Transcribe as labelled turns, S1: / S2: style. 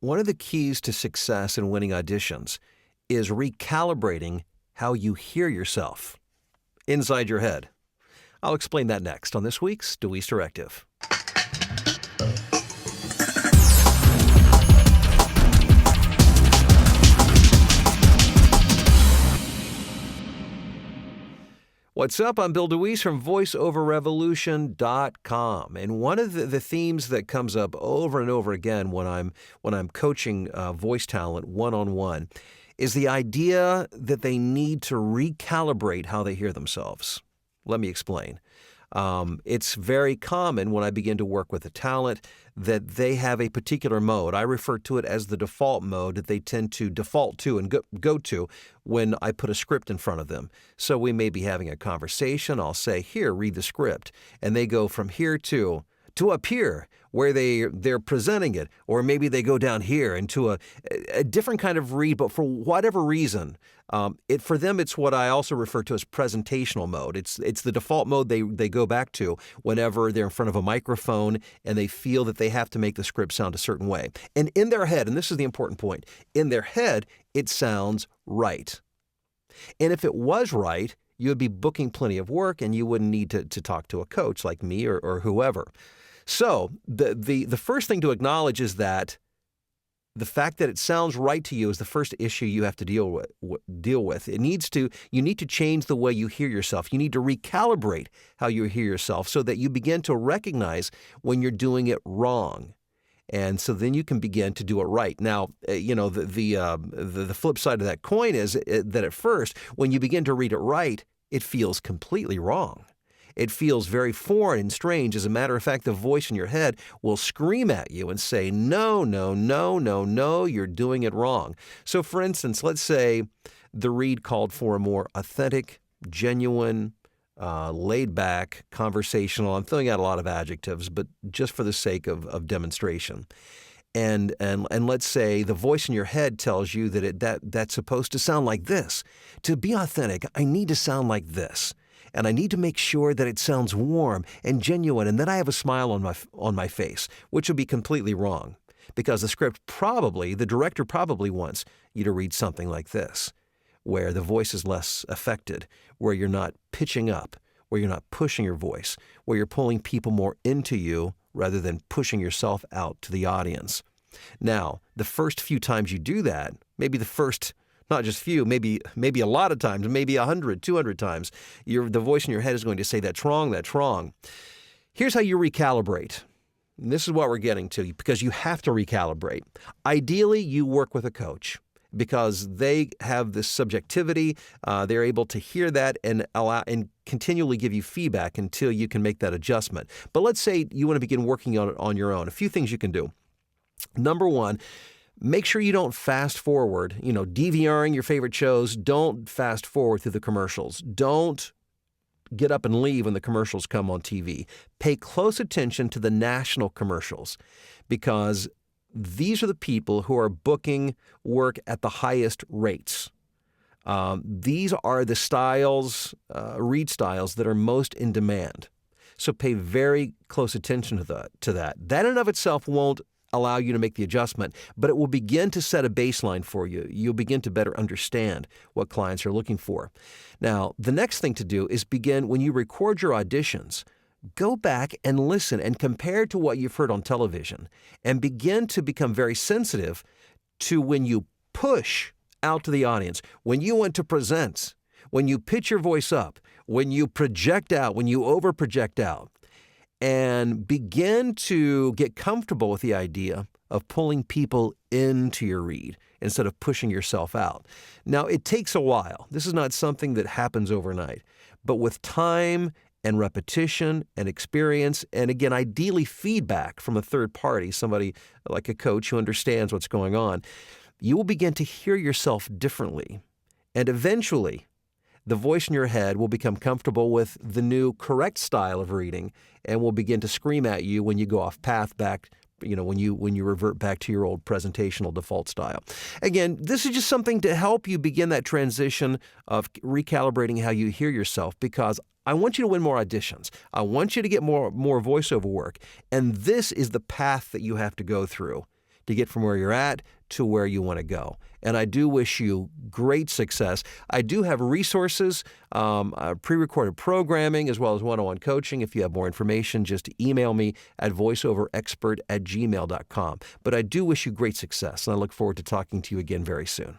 S1: One of the keys to success in winning auditions is recalibrating how you hear yourself inside your head. I'll explain that next on this week's Deweese Directive. What's up? I'm Bill Deweese from VoiceOverRevolution.com. And one of the themes that comes up over and over again when I'm coaching voice talent one-on-one is the idea that they need to recalibrate how they hear themselves. Let me explain. It's very common when I begin to work with a talent that they have a particular mode. I refer to it as the default mode that they tend to default to and go to when I put a script in front of them. So we may be having a conversation. I'll say, here, read the script. And they go from here to up here where they're presenting it. Or maybe they go down here into a different kind of read, but for whatever reason, for them, it's what I also refer to as presentational mode. It's the default mode they go back to whenever they're in front of a microphone and they feel that they have to make the script sound a certain way. And in their head, and this is the important point, in their head, it sounds right. And if it was right, you would be booking plenty of work and you wouldn't need to talk to a coach like me or whoever. So the first thing to acknowledge is that the fact that it sounds right to you is the first issue you have to deal with. You need to change the way you hear yourself. You need to recalibrate how you hear yourself so that you begin to recognize when you're doing it wrong. And so then you can begin to do it right. Now, the flip side of that coin is that at first, when you begin to read it right, it feels completely wrong. It feels very foreign and strange. As a matter of fact, the voice in your head will scream at you and say, no, no, no, no, no, you're doing it wrong. So for instance, let's say the read called for a more authentic, genuine, laid-back, conversational. I'm throwing out a lot of adjectives, but just for the sake of demonstration. And let's say the voice in your head tells you that's supposed to sound like this. To be authentic, I need to sound like this. And I need to make sure that it sounds warm and genuine and that I have a smile on my face, which would be completely wrong because the director probably wants you to read something like this, where the voice is less affected, where you're not pitching up, where you're not pushing your voice, where you're pulling people more into you rather than pushing yourself out to the audience. Now, the first few times you do that, maybe the first not just few, maybe a lot of times, maybe 100, 200 times, the voice in your head is going to say, that's wrong, that's wrong. Here's how you recalibrate. And this is what we're getting to, because you have to recalibrate. Ideally, you work with a coach because they have this subjectivity. They're able to hear that and continually give you feedback until you can make that adjustment. But let's say you want to begin working on it on your own. A few things you can do. Number one, make sure you don't fast forward, DVRing your favorite shows. Don't fast forward through the commercials. Don't get up and leave when the commercials come on TV. Pay close attention to the national commercials because these are the people who are booking work at the highest rates. These are the styles, read styles that are most in demand. So pay very close attention to that. That in and of itself won't allow you to make the adjustment, but it will begin to set a baseline for you. You'll begin to better understand what clients are looking for. Now, the next thing to do is begin, when you record your auditions, go back and listen and compare to what you've heard on television and begin to become very sensitive to when you push out to the audience, when you want to present, when you pitch your voice up, when you project out, when you over-project out. And begin to get comfortable with the idea of pulling people into your read instead of pushing yourself out. Now, it takes a while. This is not something that happens overnight. But with time and repetition and experience, and again, ideally feedback from a third party, somebody like a coach who understands what's going on, you will begin to hear yourself differently. And eventually, the voice in your head will become comfortable with the new correct style of reading and will begin to scream at you when you go off path back, when you revert back to your old presentational default style. Again, this is just something to help you begin that transition of recalibrating how you hear yourself, because I want you to win more auditions. I want you to get more voiceover work. And this is the path that you have to go through to get from where you're at to where you want to go. And I do wish you great success. I do have resources, pre-recorded programming, as well as one-on-one coaching. If you have more information, just email me at voiceoverexpert@gmail.com. But I do wish you great success, and I look forward to talking to you again very soon.